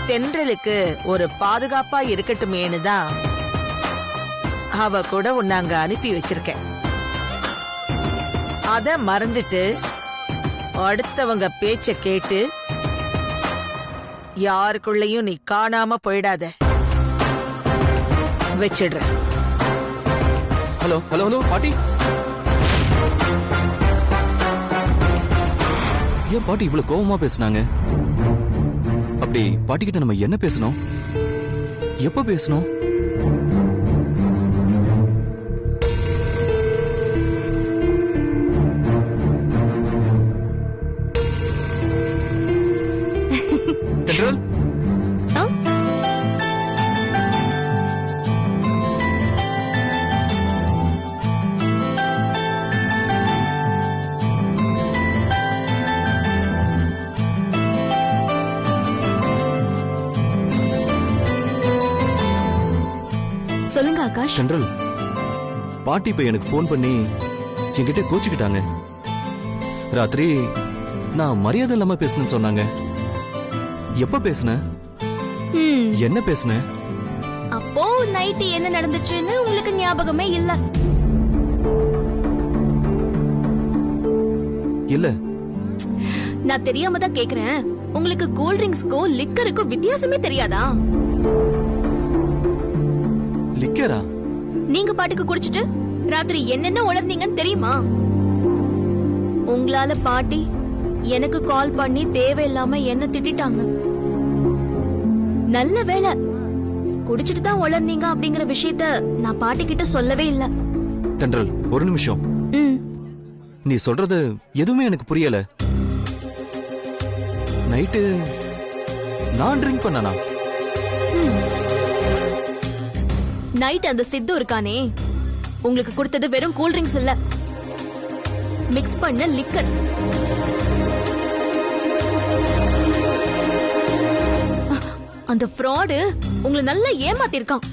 தென்றலுக்கு ஒரு பாதுகாப்பா இருக்கட்டுமேனு தான் அவ கூட உன்னை அங்க அனுப்பி வச்சிருக்கேன். அத மறந்துட்டு அடுத்தவங்க பேச்ச கேட்டு யாருக்குள்ளயும் நீ காணாம போயிடாத. வச்சிடுறேன். ஹலோ ஹலோ ஹலோ பாட்டி. ஏன் பாட்டி இவ்வளவு கோவமா பேசுனாங்க? அப்படி பாட்டி கிட்ட நம்ம என்ன பேசணும்? எப்ப பேசணும்? தென்றல், சொல்லுங்க ஆகாஷ். தென்றல், பாட்டி இப்ப எனக்கு போன் பண்ணி என்கிட்ட கோச்சுக்கிட்டாங்க. ராத்திரி நான் மரியாதை இல்லாம பேசணும்னு சொன்னாங்க. எப்ப பேசுன? என்ன பேசுன? அப்போ நைட்டு என்ன நடந்துச்சுன்னு உங்களுக்கு ஞாபகமே இல்ல? இல்ல. நான் தெரியாம தான் கேக்குறேன். உங்களுக்கு கூல் ட்ரிங்க்ஸ்க்கும் லிக்கருக்கும் வித்தியாசமே தெரியாதா? லிக்கரா? நீங்க பாட்டுக்கு குடிச்சிட்டு ராத்திரி என்னென்ன உளர்ந்தீங்கன்னு தெரியுமா? உங்களால பாட்டி எனக்கு கால் பண்ணி தேவையில்லாம என்ன திட்டாங்க. நல்ல வேளை குடிச்சிட்டு தான் உளர்ந்தீங்க அப்படிங்கிற விஷயத்த நான் பாட்டி கிட்ட சொல்லவே இல்ல. தென்றல், ஒரு நிமிஷம். நீ சொல்றது எதுவுமே எனக்கு புரியல. நைட்டு நான் ட்ரிங்க் பண்ணனா? நைட் அந்த சித்து இருக்கானே, உங்களுக்கு கொடுத்தது வெறும் கூல் ட்ரிங்க்ஸ் இல்ல, மிக்ஸ் பண்ண லிக்கர். அந்த ஃப்ராடு உங்களை நல்லா ஏமாத்திருக்கான்.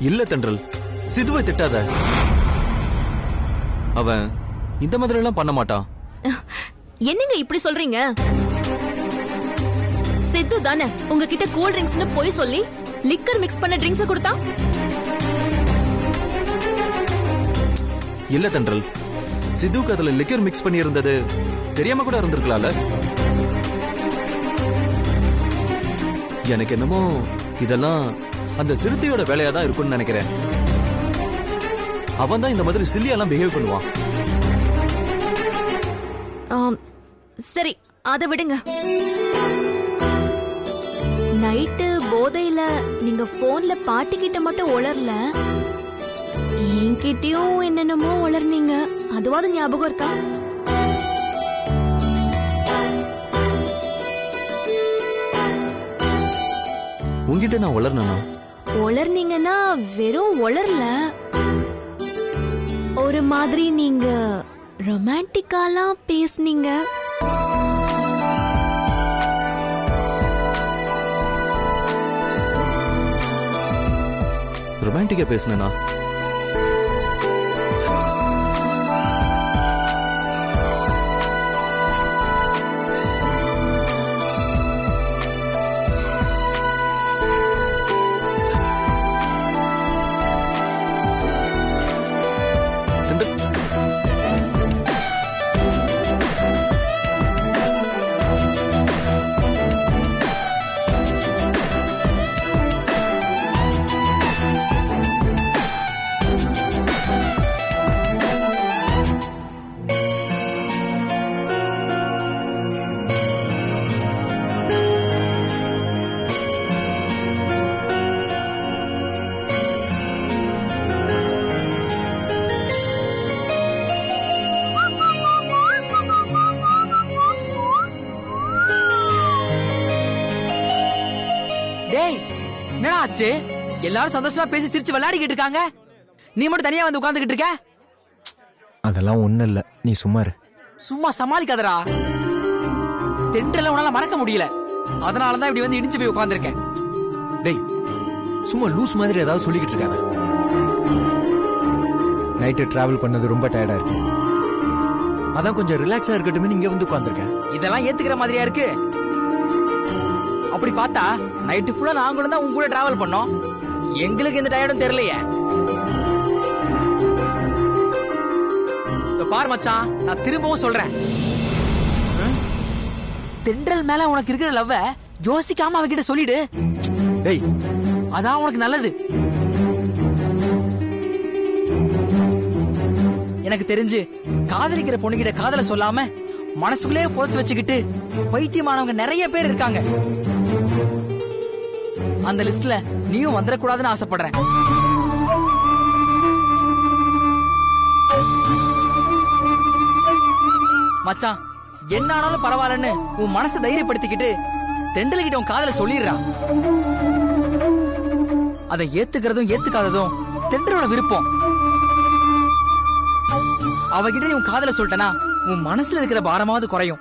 இல்ல தென்றல், சிதுவை திட்டாத. அவன் இந்த மாதிரி எல்லாம் பண்ண மாட்டான். என்னங்க இப்படி சொல்றீங்க? சித்து தானே உங்ககிட்ட கூல் ட்ரிங்க்ஸ்னு போய் சொல்லி லிக்கர் மிக்ஸ் பண்ண ட்ரிங்க்ஸ் கொடுத்தான். இல்ல தென்றல், சித்துக்கு அதுல லிக்கர் மிக்ஸ் பண்ணி இருந்தது தெரியாம கூட இருந்திருக்கலாம்ல. எனக்கு என்னமோ இதெல்லாம் அந்த சிறுத்தையோட வேலையா தான் இருக்கும்னு நினைக்கிறேன். அவன் தான் இந்த மாதிரி சில்லியெல்லாம் பிஹேவ் பண்ணுவான். சரி, அதை விடுங்க. நைட்டு போதையில நீங்க போன்ல பாட்டி கிட்ட மட்டும் உளரல, என்கிட்டயும் என்னென்னமோ உளர்னீங்க. அதுவாது ஞாபகம் இருக்கா? உங்ககிட்ட நான் உளர்னா? உளர்னீங்கன்னா வெறும் உளரல, ஒரு மாதிரி நீங்க ரொமான்டிக்காலாம் பேசுனீங்க. ரொமான்டிக்கா பேசுனா? என்னடா ஆச்சு? எல்லாரும் சந்தோஷமா பேசி சிரிச்சு விளையாடிக்கிட்டு இருக்காங்க, நீ மட்டும் தனியா வந்து உட்கார்ந்துகிட்டு இருக்க. அதெல்லாம் ஒண்ணு இல்ல, நீ சும்மா இரு. சும்மா சமாளிக்காதடா. தென்றல உன்னால மறக்க முடியல, அதனாலதான் இப்படி வந்து இடிச்சு போய் உட்கார்ந்துருக்கேன். டேய், சும்மா லூஸ் மாதிரி ஏதாவது சொல்லிக்கிட்டு இருக்காத. நைட்டு டிராவல் பண்ணது ரொம்ப டயர்டா இருக்கு, அதான் கொஞ்சம் ரிலாக்ஸா இருக்கட்டும் இங்க வந்து உட்கார்ந்துருக்கேன். இதெல்லாம் ஏத்துக்கிற மாதிரியா இருக்கு? அப்படி பார்த்தா நைட்டு ஃபுல்லா நாங்களும் தான் உங்க கூட டிராவல் பண்ணோம். எங்களுக்கு எந்த டயர்டும் தெரியலையே. பார் மச்சான், நான் திரும்பவும் சொல்றேன், தென்றல் மேல உனக்கு இருக்கிற லவ்வ யோசிக்காம அவகிட்ட சொல்லிடு. டேய், அதான் உனக்கு நல்லது. எனக்கு தெரிஞ்சு காதலிக்கிற பொண்ணுகிட்ட காதல சொல்லாம மனசுக்குள்ளே புதைச்சு வச்சுக்கிட்டு பைத்தியமானவங்க நிறைய பேர் இருக்காங்க. அந்த லிஸ்ட்ல நீயும் வந்துடக்கூடாதுன்னு ஆசைப்படுறேன். மச்சான், என்ன ஆனாலும் பரவாயில்லன்னு உன் மனசை தைரியப்படுத்திக்கிட்டு தெண்டல்கிட்ட உன் காதல சொல்லிடுறா. அதை ஏத்துக்கிறதும் ஏத்துக்காததும் தென்றலோட விருப்பம். அவகிட்ட நீ உன் காதல சொல்லிட்டனா உன் மனசுல இருக்கிற பாரமாவது குறையும்.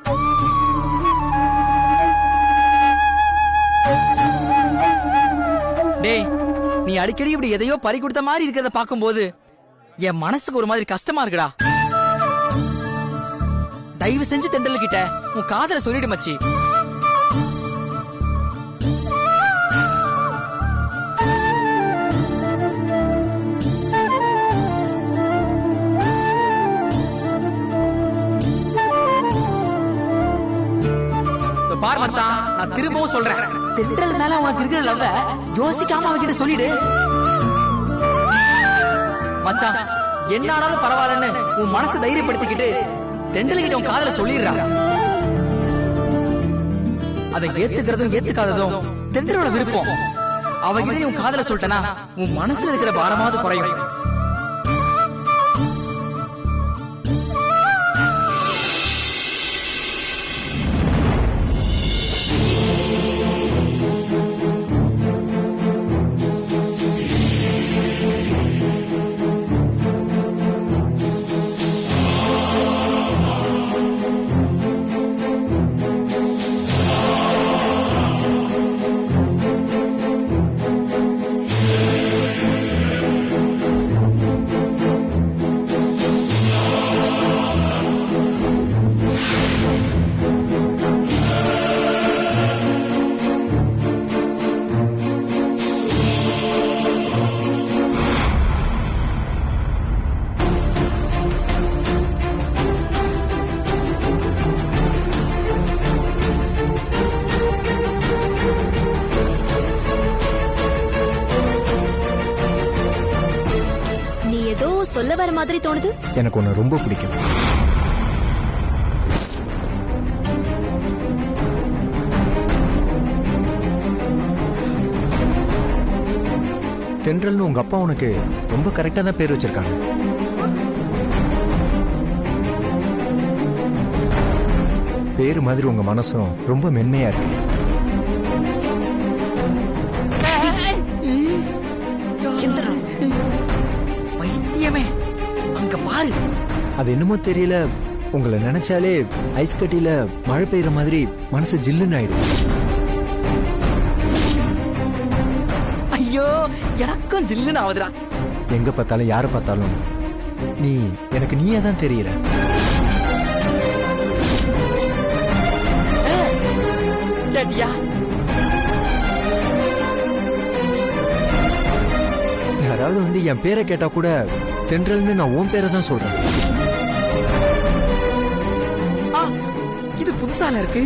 டேய், நீ அடிக்கடி இப்படி எதையோ பறி கொடுத்த மாதிரி இருக்கிறத பாக்கும்போது என் மனசுக்கு ஒரு மாதிரி கஷ்டமா இருக்குடா. தயவு செஞ்சு தெண்டல் கிட்ட உன் காதல சொல்லிடு மச்சி. பார் மச்சான், நான் திரும்பவும் சொல்றேன், தென்றல் மேல உனக்கு இருக்கிற லவ்வ யோசிக்காம அவகிட்ட சொல்லிடு. மச்சான், என்ன ஆனாலும் பரவாயில்லன்னு உன் மனசை தைரியப்படுத்திக்கிட்டு தெண்டல் கிட்ட உன் காதல சொல்லிடுறா. அதை ஏத்துக்கிறதும் ஏத்துக்காததும் தென்றலோட விருப்பம். அவகிட்ட உன் காதல சொல்லிட்டனா உன் மனசுல இருக்கிற பாரமாவது குறையும். சொல்ல வர மாதிரி தோணுது. எனக்கு உன்னை ரொம்ப பிடிக்கும். தென்றல்னு உங்க அப்பா உனக்கு ரொம்ப கரெக்டா தான் பேர் வச்சிருக்காங்க. பேரு மாதிரி உங்க மனசும் ரொம்ப மென்மையா இருக்கு. பைத்தியமே, அங்க பாரு. அது என்னமோ தெரியல, உங்களை நினைச்சாலே ஐஸ் கட்டியில மழை பெய்யற மாதிரி மனசு ஜில்லுன்னு ஆயிடும். ஐயோ, எனக்கும் ஜில்லுன்னு ஆகுதுடா. எங்க பார்த்தாலும் யாரை பார்த்தாலும் நீ எனக்கு நீயே தான் தெரியற. கேட்டியா? யாராவது வந்து என் பேரை கேட்டா கூட தென்றல்னு நான் உன் பேரை தான் சொல்றேன். இது புதுசால இருக்கு.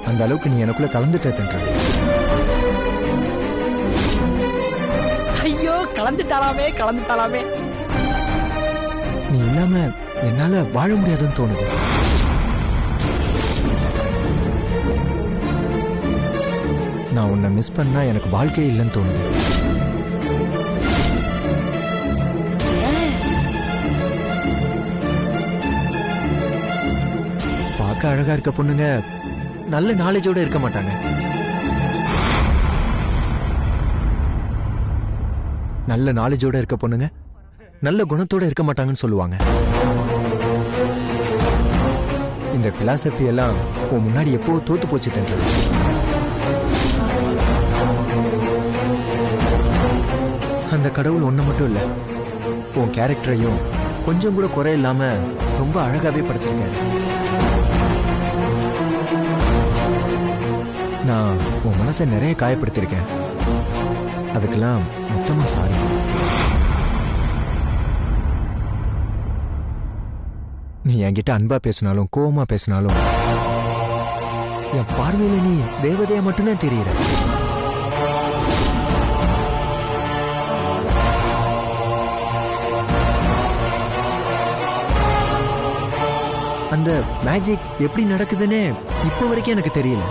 அந்த அளவுக்கு நீ எனக்குள்ள கலந்துட்ட தென்றல். ஐயோ, கலந்துட்டாலாமே. நீ இல்லாம என்னால வாழ முடியாதுன்னு தோணுது. நான் உன்னை மிஸ் பண்ணா எனக்கு வாழ்க்கையே இல்லைன்னு தோணுது. பார்க்க அழகா இருக்க பொண்ணுங்க நல்ல நாலேஜோட இருக்க மாட்டாங்க. நல்ல நாலேஜோட இருக்க பொண்ணுங்க நல்ல குணத்தோட இருக்க மாட்டாங்கன்னு சொல்லுவாங்க. இந்த பிலாசபி எல்லாம் உன் முன்னாடி எப்போ தோத்து போச்சு தென்றல். அந்த கடவுள் ஒண்ணு மட்டும் இல்ல, உன் கேரக்டரையும் கொஞ்சம் கூட குறை இல்லாம ரொம்ப அழகாவே படைச்சிருக்காரு. நான் உன் மனசை நிறைய காயப்படுத்திருக்கேன். அதுக்கெல்லாம் மொத்தமா சாரி. நீ என்கிட்ட அன்பா பேசினாலும் கோவமா பேசினாலும் என் பார்வையில நீ தேவதையா மட்டும்தான் தெரியுற. அந்த மேஜிக் எப்படி நடக்குதுன்னு இப்போ வரைக்கும் எனக்கு தெரியல.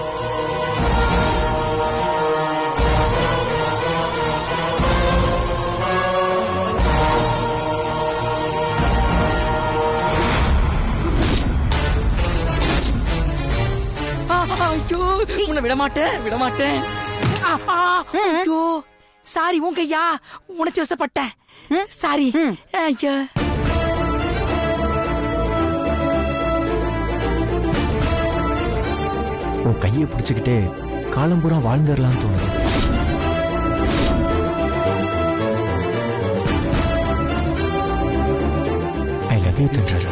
ஐயோ உன்னை விடமாட்டேன். ஐயோ சாரி உன் கையா உனச்சு வசப்பட்டேன். சாரி. ஐயோ உன் கையை பிடிச்சுக்கிட்டே காலம்பூரா வாழ்ந்துடலான்னு தோணுது. ஐ லவ் யூ தென்றல்.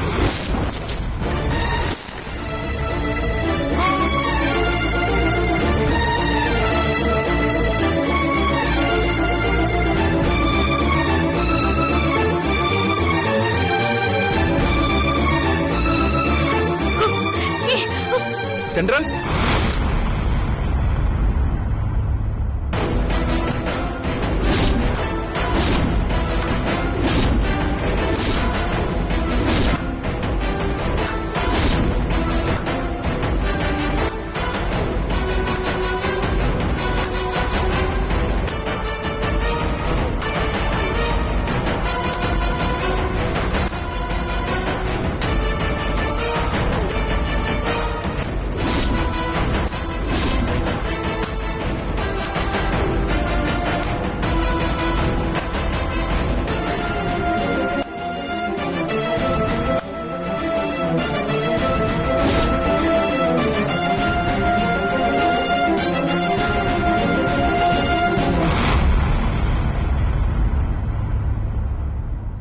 தென்றல்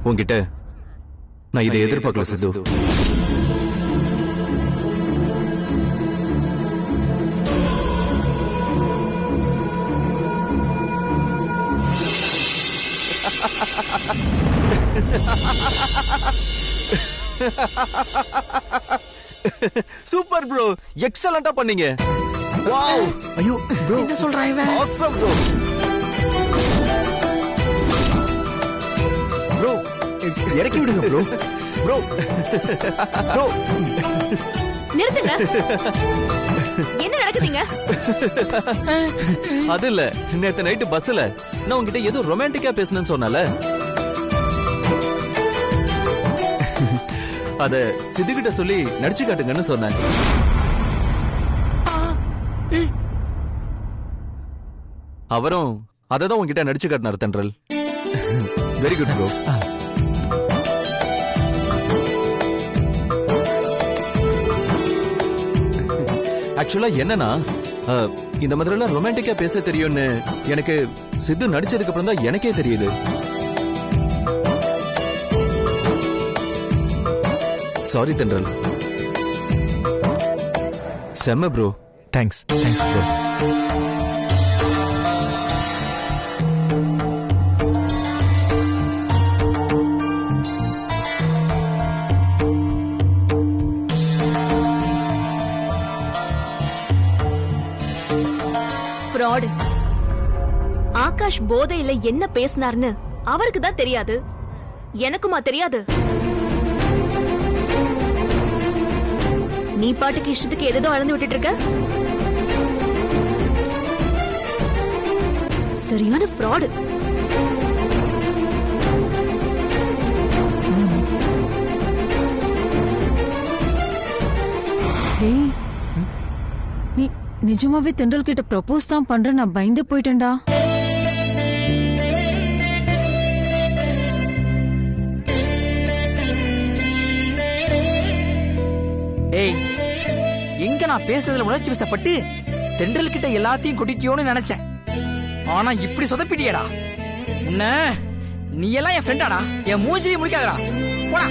உன்கிட்ட நான் இதை எதிர்பார்க்கல சித்து. சூப்பர் ப்ரோ, எக்ஸலண்டா பண்ணீங்க. வாவ். ஐயோ ப்ரோ, என்ன சொல்றான் இவன்? Awesome bro. ப்ரோ இறக்கி விடுங்க ப்ரோ. ப்ரோ ப்ரோ நிறுத்துங்க. என்ன நடக்குதுங்க? அது இல்ல, நேத்து நைட்டு பஸ்ல நான் உன்கிட்ட ஏதோ ரொமான்டிக்கா பேசணும்னு சொன்னல, அத சித்துக்கிட்ட சொல்லி நடிச்சு காட்டுங்கன்னு சொன்னேன். அவரும் அததான் உன்கிட்ட நடிச்சு காட்டினார் தென்றல். Very good bro. ஆக்சுவலா என்னன்னா, இந்த மாதிரி எல்லாம் ரொமான்டிக்கா பேச தெரியும்னு எனக்கு சித்து நடிச்சதுக்கு அப்புறம் தான் எனக்கே தெரியுது. சாரி தென்றல். செம்ம bro. Thanks bro. Fraud. Akash போதையில என்ன பேசினார்னு அவருக்கு தான் தெரியாது, எனக்குமா தெரியாது? நீ பாட்டுக்கு இஷ்டத்துக்கு எதோ அளந்து விட்டுட்டு இருக்க. சரியான ஃப்ராட். டேய், நீ நிஜமாவே தென்றல் கிட்ட ப்ரப்போஸ் தான் பண்ற? நான் பயந்து போயிட்டேன்டா. டேய், எங்க நான் பேசுனதுல உணர்ச்சி வசப்பட்டு தென்றல் கிட்ட எல்லாத்தையும் கொட்டிட்டியோன்னு நினைச்சேன். ஆனா இப்படி சொதப்பிட்டியடா. என்ன நீ எல்லாம் என் ஃப்ரெண்டாடா? என் மூஞ்சியை முடிக்காதடா. போடா.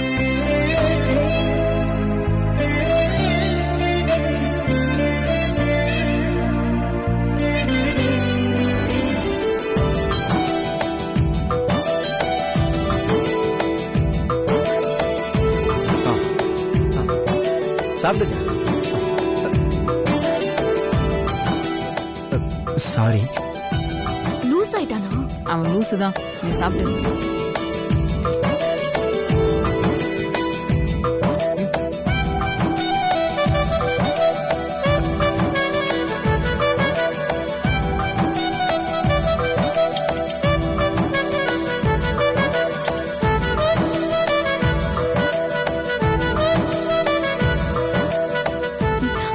சாப்பிடுங்க. சாரி. லூஸ் ஆயிட்டானா? அவன் லூசு தான். நீ சாப்பிடு.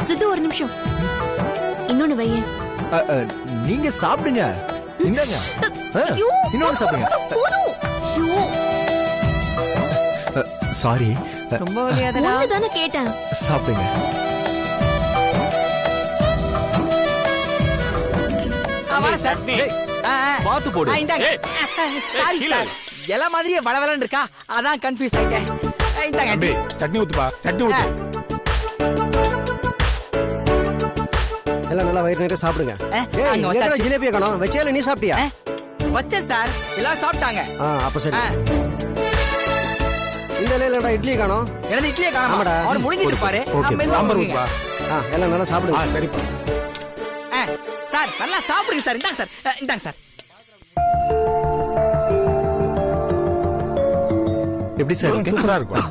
சித்து ஒரு நிமிஷம், இன்னொன்னு வையேன். நீங்க சாப்பிடுங்க. இந்தாங்க. ஐயோ, இன்னொன்னு சாப்பிடுங்க. போதும். ஐயோ, சாரி. ரொம்ப வலியாதடா. ஒண்ணுதானே கேட்டேன். சாப்பிடுங்க. சார். பார்த்து போடு. சாரி சார், எல்லா மாதிரியே வளவலன்னு இருக்கா, அதான் கன்ஃபியூஸ் ஆயிட்டேன். இந்தாங்க ஆண்டி. சட்னி ஊத்துப்பா, சட்னி ஊத்து. எல்லாம் நல்லா வயிறு நிறைய சாப்பிடுங்க. ஏய், அங்க எங்கடா வச்சாச்சு. ஜிலேபியை காணோம்? வச்சேல நீ சாப்பிட்டியா? வச்சேன் சார், எல்லாம் சாப்பிட்டாங்க. அப்ப சரி. ஆ, இந்த இலையிலடா இட்லி காணோம்? எனது இட்லியே காணாம ஆமாடா. அவர் முடிஞ்சிட்டு இருப்பாரு. ஓகே. சாம்பார் ஊத்துப்பா. எல்லாம் நல்லா சாப்பிடுங்க. சரிப்பா. சார் நல்லா சாப்பிடுங்க சார். இந்தாங்க சார், இந்தாங்க சார். எப்படி சார் இருக்கு? சூப்பரா இருக்குப்பா.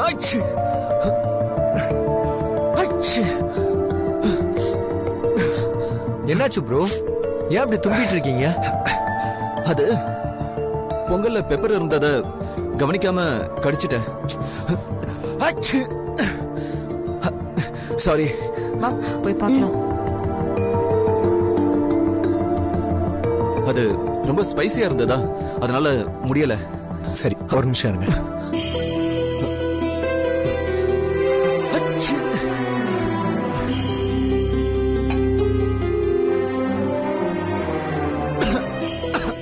அச்சு. அச்சு. என்னாச்சு ப்ரோ? ஏன் அப்படி தும்பிட்டு இருக்கீங்க? அது பொங்கல்ல பெப்பர் இருந்தத கவனிக்காம கடிச்சிட்டேன். அச்சு. சாரி. வா போய் பார்க்கலாம். அது ரொம்ப ஸ்பைசியா இருந்ததா, அதனால முடியல. சரி, ஒரு நிமிஷம் இருங்க. அச்சு.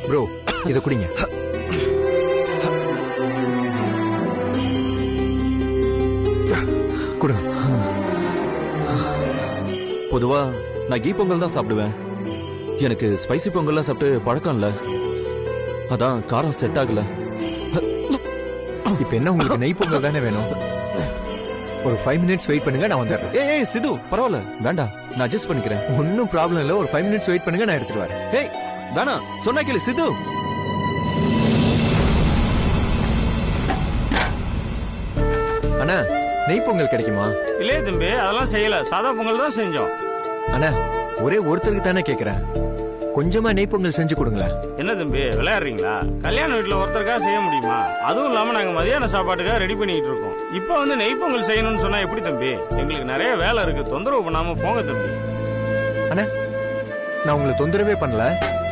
ப்ரோ, இத குடிங்க. குடுங்க. பொதுவா நான் கீ பொங்கல் தான் சாப்பிடுவேன். எனக்கு ஸ்பைசி பொங்கல்லாம் சாப்பிட்டு பழக்கம் இல்ல, அதான் காரம் செட் ஆகல. இப்ப என்ன உங்களுக்கு நெய் பொங்கல் தானே வேணும்? ஒரு 5 மினிட்ஸ் வெயிட் பண்ணுங்க, நான் வந்துடுறேன். ஏய் சிது, பரவாயில்ல, வேண்டாம், நான் அட்ஜஸ்ட் பண்ணிக்கிறேன். ஒன்னும் ப்ராப்ளம் இல்ல. ஒரு 5 மினிட்ஸ் வெயிட் பண்ணுங்க, நான் எடுத்துட்டு வரேன். ஏய் வேணாம், சொன்னா கேளு சிது. அண்ணா, நெய் பொங்கல் கிடைக்குமா? இல்லையே தம்பி, அதெல்லாம் செய்யல. சாதா பொங்கல் தான் செஞ்சோம். அண்ணா, ஒரே ஒருத்தருக்கு தானே கேக்குறேன். கொஞ்சமா நெய் பொங்கல் செஞ்சு கொடுங்களேன். என்ன தம்பி விளையாடுறீங்களா? கல்யாண வீட்டுல ஒருத்தருக்காக செய்ய முடியுமா? அதுவும் இல்லாம நாங்க மதியான சாப்பாட்டுக்காக ரெடி பண்ணிட்டு இருக்கோம். இப்ப வந்து நெய் பொங்கல் செய்யணும்னு சொன்னா எப்படி தம்பி? எங்களுக்கு நிறைய வேலை இருக்கு, தொந்தரவு பண்ணாம போங்க தம்பி. அண்ணா, நான் உங்களை தொந்தரவே பண்ணல.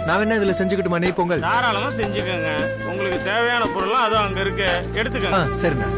நான் வேணா இதுல செஞ்சுக்கிட்டுமா நெய் பொங்கல்? தாராளமா செஞ்சுக்கோங்க. உங்களுக்கு தேவையான பொருள்லாம் அதுவும் அங்க இருக்கு, எடுத்துக்கோங்க. சரிண்ணா.